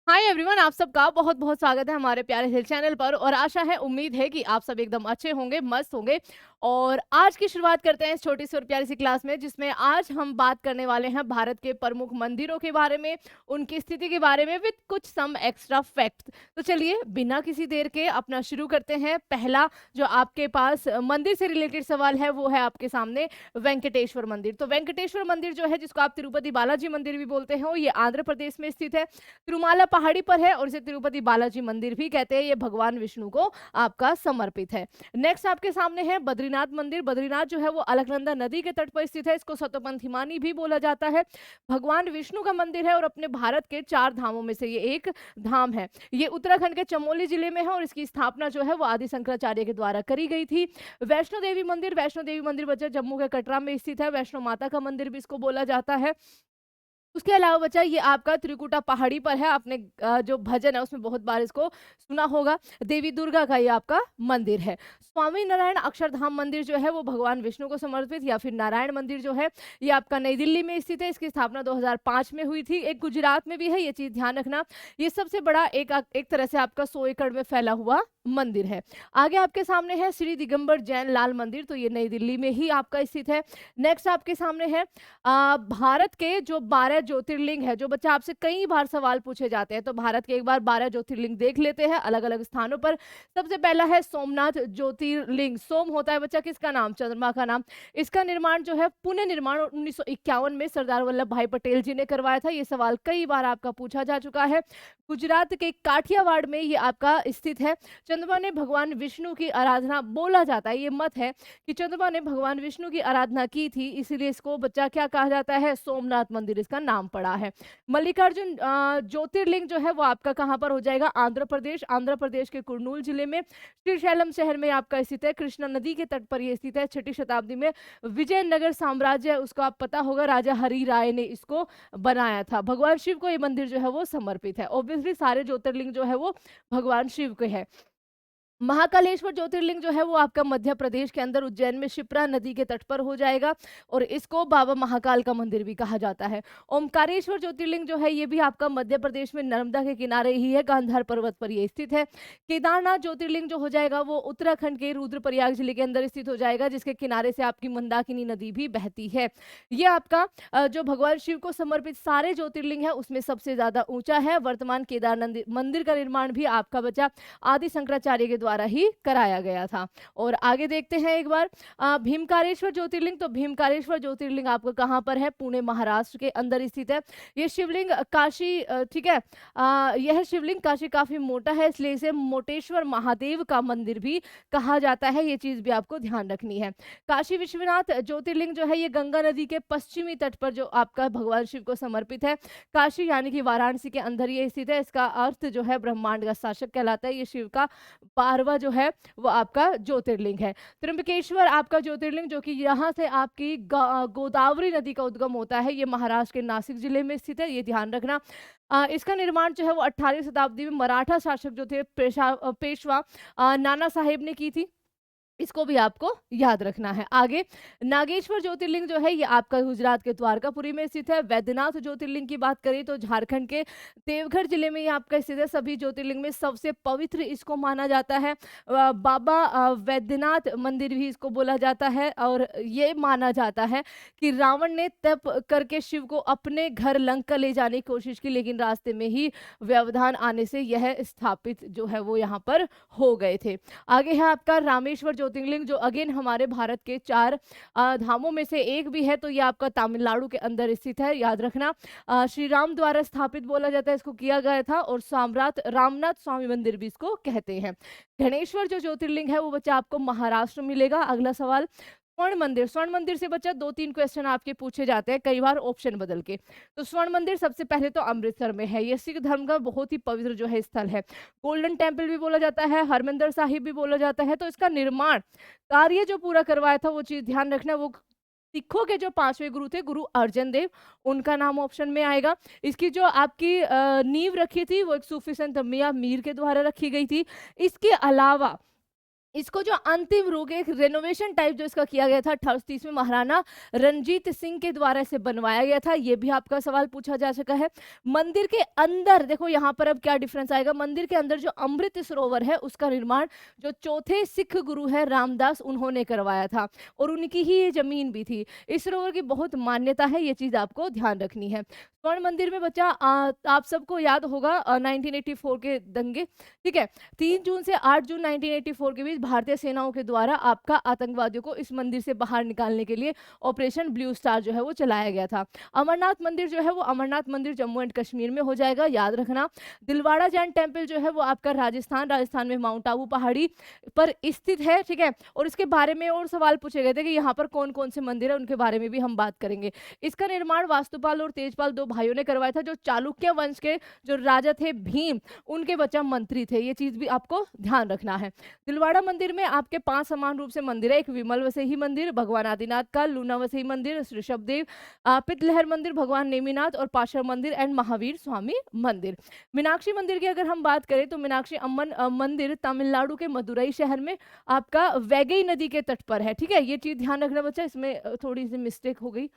Hi everyone, आप सबका बहुत बहुत स्वागत है हमारे प्यारे हिल चैनल पर। और आशा है, उम्मीद है कि आप सब एकदम अच्छे होंगे, मस्त होंगे। और आज की शुरुआत करते हैं इस छोटी सी और प्यारी सी क्लास में, जिसमें आज हम बात करने वाले हैं भारत के प्रमुख मंदिरों के बारे में, उनकी स्थिति के बारे में, विद कुछ सम एक्स्ट्रा फैक्ट्स। तो चलिए बिना किसी देर के अपना शुरू करते हैं। पहला जो आपके पास मंदिर से रिलेटेड सवाल है वो है आपके सामने वेंकटेश्वर मंदिर। तो वेंकटेश्वर मंदिर जो है, जिसको आप तिरुपति बालाजी मंदिर भी बोलते हैं, ये आंध्र प्रदेश में स्थित है, तिरुमाला पहाड़ी पर है और इसे तिरुपति बालाजी मंदिर भी कहते हैं। ये भगवान विष्णु को आपका समर्पित है। नेक्स्ट आपके सामने है बद्रीनाथ मंदिर। बद्रीनाथ जो है वो अलकनंदा नदी के तट पर स्थित है, इसको सतोपंथ हिमानी भी बोला जाता है। भगवान विष्णु का मंदिर है और अपने भारत के 4 धामों में से ये एक धाम है। ये उत्तराखंड के चमोली जिले में है और इसकी स्थापना जो है वो आदि शंकराचार्य के द्वारा करी गई थी। वैष्णो देवी मंदिर, वैष्णो देवी मंदिर बच्चा जम्मू के कटरा में स्थित है। वैष्णो माता का मंदिर भी इसको बोला जाता है। उसके अलावा बच्चा ये आपका त्रिकुटा पहाड़ी पर है। आपने जो भजन है उसमें बहुत बार इसको सुना होगा। देवी दुर्गा का ये आपका मंदिर है। स्वामी नारायण अक्षरधाम मंदिर जो है वो भगवान विष्णु को समर्पित, या फिर नारायण मंदिर जो है ये आपका नई दिल्ली में स्थित है। इसकी स्थापना 2005 में हुई थी। एक गुजरात में भी है, ये चीज ध्यान रखना। ये सबसे बड़ा एक तरह से आपका 100 एकड़ में फैला हुआ मंदिर है। आगे आपके सामने है श्री दिगंबर जैन लाल मंदिर, तो ये नई दिल्ली में ही आपका स्थित है। नेक्स्ट आपके सामने है भारत के जो 12 ज्योतिर्लिंग है। जो बच्चा आपसे कई बार सवाल पूछे जाते हैं, तो भारत के एक बार 12 ज्योतिर्लिंग देख लेते हैं अलग अलग स्थानों पर। सबसे पहला है सोमनाथ ज्योतिर्लिंग। सोम होता है बच्चा किसका नाम? चंद्रमा का नाम। इसका निर्माण जो है, पुनः निर्माण 1951 में सरदार वल्लभ भाई पटेल जी ने करवाया था। ये सवाल कई बार आपका पूछा जा चुका है। गुजरात के काठियावाड़ में ये आपका स्थित है। चंद्रमा ने भगवान विष्णु की आराधना, बोला जाता है, ये मत है कि चंद्रमा ने भगवान विष्णु की आराधना की थी, इसीलिए इसको बच्चा क्या कहा जाता है? सोमनाथ मंदिर इसका नाम पड़ा है। मल्लिकार्जुन ज्योतिर्लिंग जो है वो आपका कहाँ पर हो जाएगा? आंध्र प्रदेश। आंध्र प्रदेश के कुर्नूल जिले में श्रीशैलम शहर में आपका स्थित है। कृष्णा नदी के तट पर ये स्थित है। 6ठी शताब्दी में विजयनगर साम्राज्य, उसको आप पता होगा, राजा हरि राय ने इसको बनाया था। भगवान शिव को ये मंदिर जो है वो समर्पित है। ऑब्वियसली सारे ज्योतिर्लिंग जो है वो भगवान शिव के है। महाकालेश्वर ज्योतिर्लिंग जो है वो आपका मध्य प्रदेश के अंदर उज्जैन में शिप्रा नदी के तट पर हो जाएगा और इसको बाबा महाकाल का मंदिर भी कहा जाता है। ओमकारेश्वर ज्योतिर्लिंग जो है ये भी आपका मध्य प्रदेश में नर्मदा के किनारे ही है, गांधार पर्वत पर ये स्थित है। केदारनाथ ज्योतिर्लिंग जो हो जाएगा वो उत्तराखंड के रुद्रप्रयाग जिले के अंदर स्थित हो जाएगा, जिसके किनारे से आपकी मंदाकिनी नदी भी बहती है। ये आपका जो भगवान शिव को समर्पित सारे ज्योतिर्लिंग है उसमें सबसे ज्यादा ऊंचा है। वर्तमान केदारनाथ मंदिर का निर्माण भी आपका बचा आदि शंकराचार्य के द्वारा ही कराया गया था। और आगे देखते हैं एक बार भीमकारेश्वर ज्योतिर्लिंग। तो भीमकारेश्वर ज्योतिर्लिंग आपका कहाँ पर है? पुणे महाराष्ट्र के अंदर स्थित है। ये शिवलिंग काशी, ठीक है, यह शिवलिंग काशी काफी मोटा है, इसलिए इसे मोटेश्वर महादेव का मंदिर भी कहा जाता है। ये चीज भी आपको ध्यान रखनी है। काशी विश्वनाथ ज्योतिर्लिंग जो है ये गंगा नदी के पश्चिमी तट पर जो आपका भगवान शिव को समर्पित है। काशी यानी कि वाराणसी के अंदर ये स्थित है। इसका अर्थ जो है ब्रह्मांड का शासक कहलाता है। ये शिव का 12वां जो है वो आपका ज्योतिर्लिंग है। त्र्यंबकेश्वर आपका ज्योतिर्लिंग, जो कि यहाँ से आपकी गोदावरी नदी का उद्गम होता है, ये महाराष्ट्र के नासिक जिले में स्थित है, ये ध्यान रखना। इसका निर्माण जो है वो 18वीं शताब्दी में मराठा शासक जो थे पेशवा नाना साहेब ने की थी। इसको भी आपको याद रखना है। आगे नागेश्वर ज्योतिर्लिंग जो है ये आपका गुजरात के द्वारकापुरी में स्थित है। वैद्यनाथ ज्योतिर्लिंग की बात करें तो झारखंड के देवघर जिले में ये आपका स्थित है। सभी ज्योतिर्लिंग में सबसे पवित्र इसको माना जाता है। बाबा वैद्यनाथ मंदिर भी इसको बोला जाता है। और ये माना जाता है कि रावण ने तप करके शिव को अपने घर लंका ले जाने की कोशिश की, लेकिन रास्ते में ही व्यवधान आने से यह स्थापित जो है वो यहाँ पर हो गए थे। आगे है आपका रामेश्वर ज्योतिर्लिंग, जो अगेन हमारे भारत के 4 धामों में से एक भी है। तो ये आपका तमिलनाडु के अंदर स्थित है, याद रखना। श्री राम द्वारा स्थापित बोला जाता है, इसको किया गया था। और सम्राट रामनाथ स्वामी मंदिर भी इसको कहते हैं। गणेश्वर जो ज्योतिर्लिंग है वो बच्चा आपको महाराष्ट्र में मिलेगा। अगला सवाल स्वर्ण मंदिर। स्वर्ण मंदिर से बच्चा 2-3 क्वेश्चन आपके पूछे जाते हैं कई बार ऑप्शन बदल के। तो स्वर्ण मंदिर सबसे पहले तो अमृतसर में है। ये सिख धर्म का बहुत ही पवित्र जो है स्थल है। गोल्डन टेम्पल भी बोला जाता है, हरमिंदर साहिब भी बोला जाता है। तो इसका निर्माण कार्य जो पूरा करवाया था वो चीज ध्यान रखना, वो सिखों के जो 5वें गुरु थे, गुरु अर्जन देव, उनका नाम ऑप्शन में आएगा। इसकी जो आपकी नींव रखी थी वो एक सूफी संत मियां मीर के द्वारा रखी गई थी। इसके अलावा इसको जो अंतिम रूप एक रेनोवेशन टाइप जो इसका किया गया था 38वें महाराणा रणजीत सिंह के द्वारा इसे बनवाया गया था। ये भी आपका सवाल पूछा जा सका है। मंदिर के अंदर देखो यहाँ पर अब क्या डिफरेंस आएगा। मंदिर के अंदर जो अमृत सरोवर है उसका निर्माण जो चौथे सिख गुरु है रामदास उन्होंने करवाया था और उनकी ही ये जमीन भी थी। इस सरोवर की बहुत मान्यता है, ये चीज आपको ध्यान रखनी है। स्वर्ण मंदिर में बच्चा आप सबको याद होगा 1984 के दंगे, ठीक है। 3 जून से 8 जून 1984 के बीच भारतीय सेनाओं के द्वारा आपका आतंकवादियों को इस मंदिर से बाहर निकालने के लिए ऑपरेशन ब्लू स्टार जो है वो चलाया गया था। अमरनाथ मंदिर जो है वो अमरनाथ मंदिर जम्मू एंड कश्मीर में हो जाएगा, याद रखना। दिलवाड़ा जैन टेम्पल जो है वो आपका राजस्थान में माउंट आबू पहाड़ी पर स्थित है, ठीक है। और इसके बारे में और सवाल पूछे गए थे कि यहाँ पर कौन कौन से मंदिर है, उनके बारे में भी हम बात करेंगे। इसका निर्माण वास्तुपाल और तेजपाल दो भाइयों ने करवाया था, जो चालुक्य वंश के जो राजा थे भीम, उनके बच्चा मंत्री थे। ये चीज भी आपको ध्यान रखना है। दिलवाड़ा मंदिर में आपके 5 समान रूप से मंदिर है। एक विमल वसई मंदिर, भगवान आदिनाथ का, लूना वसई मंदिर, ऋषभदेव, पितलहर मंदिर, भगवान नेमिनाथ और पाशर मंदिर एंड महावीर स्वामी मंदिर। मीनाक्षी मंदिर की अगर हम बात करें तो मीनाक्षी अम्मन मंदिर तमिलनाडु के मदुरई शहर में आपका वैगई नदी के तट पर है, ठीक है। ये चीज ध्यान रखना बच्चा, इसमें थोड़ी सी मिस्टेक हो गई।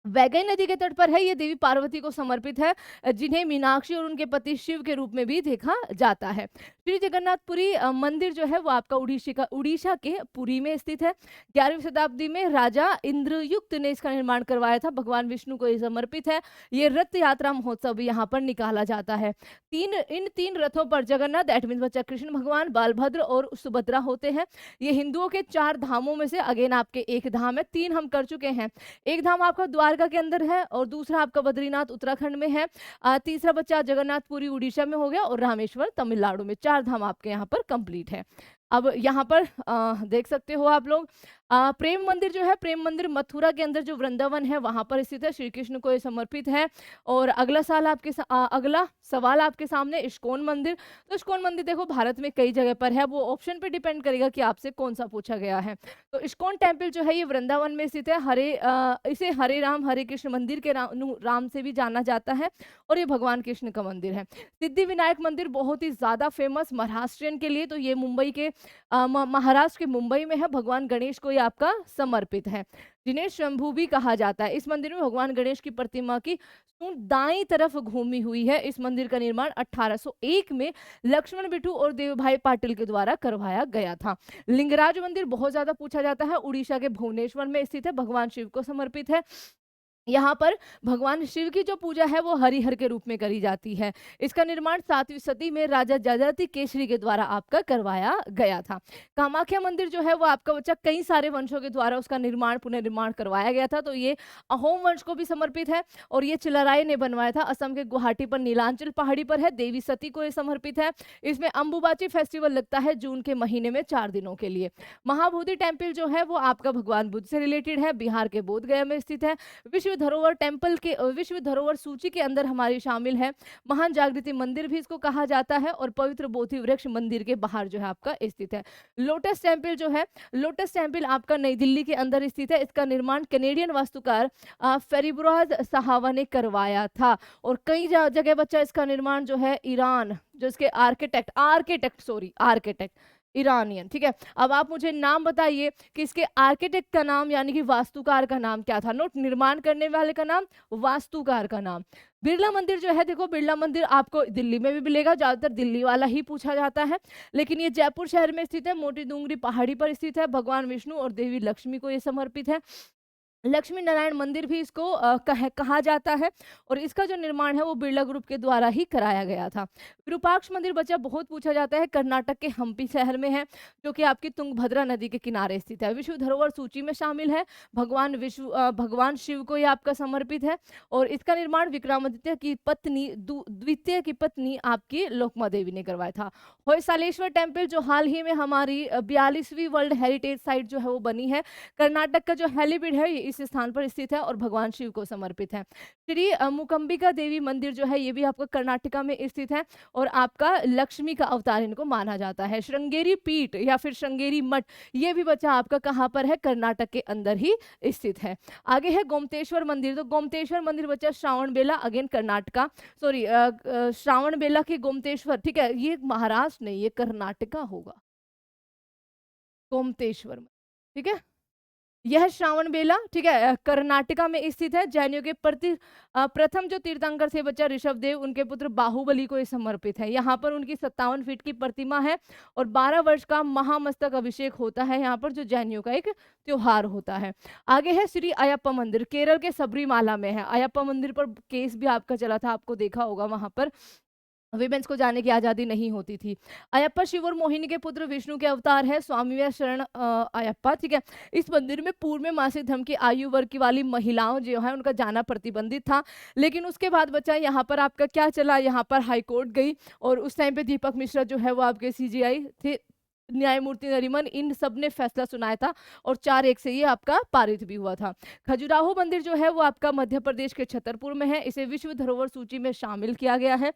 वैगई नदी के तट पर है, ये देवी पार्वती को समर्पित है, जिन्हें मीनाक्षी और उनके पति शिव के रूप में भी देखा जाता है। श्री जगन्नाथपुरी मंदिर जो है वो आपका उड़ीसा के पुरी में स्थित है। 11वीं शताब्दी में राजा इंद्रयुक्त ने इसका निर्माण करवाया था। भगवान विष्णु को ये समर्पित है। ये रथ यात्रा महोत्सव भी यहाँ पर निकाला जाता है। इन तीन रथों पर जगन्नाथ दैट मीन्स बच्चा कृष्ण भगवान, बालभद्र और सुभद्रा होते हैं। ये हिंदुओं के 4 धामों में से अगेन आपके एक धाम है, 3 हम कर चुके हैं। एक धाम आपका द्वारका के अंदर है और दूसरा आपका बद्रीनाथ उत्तराखंड में है। तीसरा बच्चा जगन्नाथपुरी उड़ीसा में हो गया और रामेश्वर तमिलनाडु में। 4 धाम आपके यहाँ पर कंप्लीट है। अब यहाँ पर देख सकते हो आप लोग प्रेम मंदिर जो है, प्रेम मंदिर मथुरा के अंदर जो वृंदावन है वहां पर स्थित है। श्री कृष्ण को ये समर्पित है। और अगला सवाल आपके सामने इस्कॉन मंदिर। तो इस्कॉन मंदिर देखो भारत में कई जगह पर है, वो ऑप्शन पे डिपेंड करेगा कि आपसे कौन सा पूछा गया है। तो इस्कॉन टेम्पल जो है ये वृंदावन में स्थित है। इसे हरे राम हरे कृष्ण मंदिर के राम से भी जाना जाता है और ये भगवान कृष्ण का मंदिर है। सिद्धि विनायक मंदिर बहुत ही ज्यादा फेमस महाराष्ट्रियन के लिए, तो ये मुंबई के महाराष्ट्र के मुंबई में है। भगवान गणेश को ये आपका समर्पित है, जिन्हें शंभू भी कहा जाता है। इस मंदिर में भगवान गणेश की प्रतिमा की सूंड दाईं तरफ घूमी हुई है। इस मंदिर का निर्माण 1801 में लक्ष्मण बिट्टू और देवभाई पाटिल के द्वारा करवाया गया था। लिंगराज मंदिर बहुत ज्यादा पूछा जाता है, उड़ीसा के भुवनेश्वर में स्थित है, भगवान शिव को समर्पित है। यहाँ पर भगवान शिव की जो पूजा है वो हरिहर के रूप में करी जाती है। इसका निर्माण 7वीं सदी में राजा जजाति केसरी के द्वारा आपका करवाया गया था। कामाख्या मंदिर जो है वो आपका बच्चा कई सारे वंशों के द्वारा उसका निर्माण पुनर्निर्माण करवाया गया था, तो ये अहोम वंश को भी समर्पित है और ये चिलराय ने बनवाया था। असम के गुवाहाटी पर नीलांचल पहाड़ी पर है। देवी सती को ये समर्पित है। इसमें अंबुबाची फेस्टिवल लगता है जून के महीने में 4 दिनों के लिए। महाबोधि टेम्पल जो है वो आपका भगवान बुद्ध से रिलेटेड है, बिहार के बोधगया में स्थित है। विश्व धरोहर टेम्पल के विश्व धरोहर सूची के अंदर हमारी शामिल है। महान जागृति मंदिर भी इसको कहा जाता है और पवित्र बोधि वृक्ष मंदिर के बाहर जो है आपका स्थित है। लोटस टेम्पल जो है, लोटस टेम्पल आपका नई दिल्ली के अंदर स्थित है। इसका निर्माण कैनेडियन वास्तुकार फेरिब्राज साहवा ने करवाया था और कई जगह बच्चा इसका निर्माण जो है ईरान, जो इसके आर्किटेक्ट ईरानियन, ठीक है। अब आप मुझे नाम बताइए कि इसके आर्किटेक्ट का नाम यानी कि वास्तुकार का नाम क्या था। नोट, निर्माण करने वाले का नाम, वास्तुकार का नाम। बिरला मंदिर जो है, देखो बिरला मंदिर आपको दिल्ली में भी मिलेगा, ज्यादातर दिल्ली वाला ही पूछा जाता है, लेकिन ये जयपुर शहर में स्थित है, मोटी डूंगरी पहाड़ी पर स्थित है। भगवान विष्णु और देवी लक्ष्मी को ये समर्पित है। लक्ष्मी नारायण मंदिर भी इसको कहा जाता है और इसका जो निर्माण है वो बिरला ग्रुप के द्वारा ही कराया गया था। विरूपाक्ष मंदिर बच्चा बहुत पूछा जाता है, कर्नाटक के हम्पी शहर में है, जो कि आपकी तुंगभद्रा नदी के किनारे स्थित है। विश्व धरोहर सूची में शामिल है। भगवान शिव को ये आपका समर्पित है और इसका निर्माण विक्रमादित्य की पत्नी द्वितीय की पत्नी आपकी लोकमा देवी ने करवाया था। होयसालेश्वर टेम्पल जो हाल ही में हमारी 42वीं वर्ल्ड हेरिटेज साइट जो है वो बनी है। कर्नाटक का जो हेलीपैड है इस स्थान पर स्थित है और भगवान शिव को समर्पित है। श्री मुकंबिका देवी मंदिर जो है ये भी आपका कर्नाटका में स्थित है और आपका लक्ष्मी का अवतार इनको माना जाता है। श्रृंगेरी पीठ या फिर श्रृंगेरी मठ ये भी बच्चा आपका कहाँ पर है, कर्नाटक के अंदर ही स्थित है। आगे है गोमतेश्वर मंदिर। तो गोमतेश्वर मंदिर बच्चा श्रावण बेला, अगेन कर्नाटका, श्रावण बेला के गोमतेश्वर, ठीक है, ये महाराष्ट्र नहीं, ये कर्नाटका होगा। गोमतेश्वर में, ठीक है। यह श्रावण बेला, ठीक है, कर्नाटका में स्थित है। जैनियों के प्रथम जो तीर्थंकर थे बच्चा ऋषभदेव, उनके पुत्र बाहुबली को ये समर्पित है। यहाँ पर उनकी 57 फीट की प्रतिमा है और 12 वर्ष का महामस्तक अभिषेक होता है यहाँ पर, जो जैनियों का एक त्योहार होता है। आगे है श्री अयप्पा मंदिर, केरल के सबरीमाला में है। अयप्पा मंदिर पर केस भी आपका चला था, आपको देखा होगा, वहां पर विमेंस को जाने की आजादी नहीं होती थी। अयप्पा शिव और मोहिनी के पुत्र विष्णु के अवतार है। स्वामी व शरण अयप्पा, ठीक है। इस मंदिर में पूर्व में मासिक धर्म की आयु वर्ग की वाली महिलाओं जो है उनका जाना प्रतिबंधित था, लेकिन उसके बाद बच्चा यहाँ पर आपका क्या चला, यहाँ पर हाईकोर्ट गई और उस टाइम पे दीपक मिश्रा जो है वो आपके सीजीआई थे, न्यायमूर्ति नरीमन, इन सब ने फैसला सुनाया था और 4-1 से ये आपका पारित भी हुआ था। खजुराहो मंदिर जो है वो आपका मध्य प्रदेश के छतरपुर में है। इसे विश्व धरोहर सूची में शामिल किया गया है।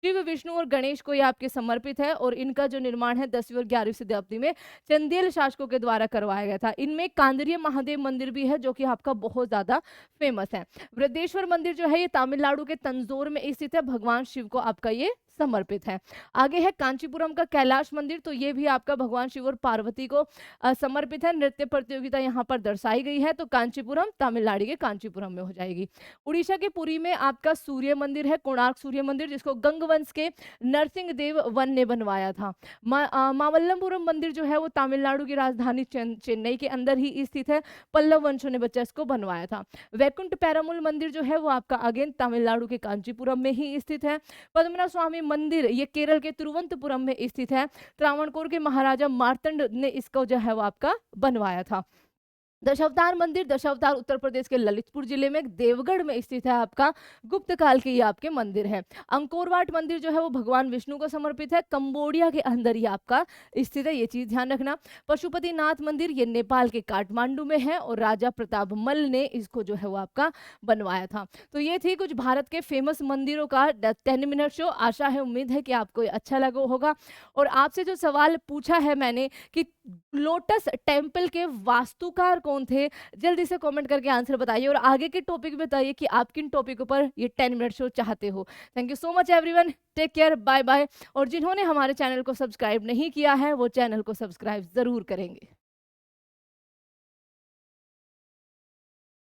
शिव, विष्णु और गणेश को ये आपके समर्पित है और इनका जो निर्माण है 10वीं और 11वीं शताब्दी में चंदेल शासकों के द्वारा करवाया गया था। इनमें कांदरीय महादेव मंदिर भी है जो कि आपका बहुत ज्यादा फेमस है। वृद्धेश्वर मंदिर जो है ये तमिलनाडु के तंजौर में स्थित है, भगवान शिव को आपका ये समर्पित है। आगे है कांचीपुरम का कैलाश मंदिर, तो ये भी आपका भगवान शिव और पार्वती को समर्पित है। नृत्य प्रतियोगिता यहाँ पर दर्शाई गई है, तो कांचीपुरम तमिलनाडु के कांचीपुरम में हो जाएगी। उड़ीसा के पुरी में आपका सूर्य मंदिर है, कोणार्क सूर्य मंदिर, जिसको गंगवंश के नरसिंह देव वन ने बनवाया था। मामल्लपुरम मंदिर जो है वो तमिलनाडु की राजधानी चेन्नई के अंदर ही स्थित है। पल्लव वंशों ने बच्चा इसको बनवाया था। वैकुंठ पेरामुल मंदिर जो है वो आपका अगेन तमिलनाडु के कांचीपुरम में ही स्थित है। पद्मनाभ स्वामी मंदिर ये केरल के तिरुवनंतपुरम में स्थित है। त्रावणकोर के महाराजा मार्तंड ने इसको जो है वो आपका बनवाया था। दशावतार मंदिर, दशावतार उत्तर प्रदेश के ललितपुर जिले में देवगढ़ में स्थित है आपका, गुप्त काल के ये आपके मंदिर है। अंकोरवाट मंदिर जो है वो भगवान विष्णु को समर्पित है, कंबोडिया के अंदर ही आपका स्थित है, ये चीज ध्यान रखना। पशुपतिनाथ मंदिर ये नेपाल के काठमांडू में है और राजा प्रताप मल ने इसको जो है वो आपका बनवाया था। तो ये थी कुछ भारत के फेमस मंदिरों का 10 मिनट शो। आशा है, उम्मीद है कि आपको ये अच्छा लगा होगा। और आपसे जो सवाल पूछा है मैंने कि लोटस टेम्पल के वास्तुकार कौन थे, जल्दी से कमेंट करके आंसर बताइए और आगे के टॉपिक बताइए कि आप किन टॉपिकों पर ये 10 मिनट शो चाहते हो। Thank you so much everyone, take care, bye bye. और जिन्होंने हमारे चैनल को सब्सक्राइब नहीं किया है वो चैनल को सब्सक्राइब जरूर करेंगे।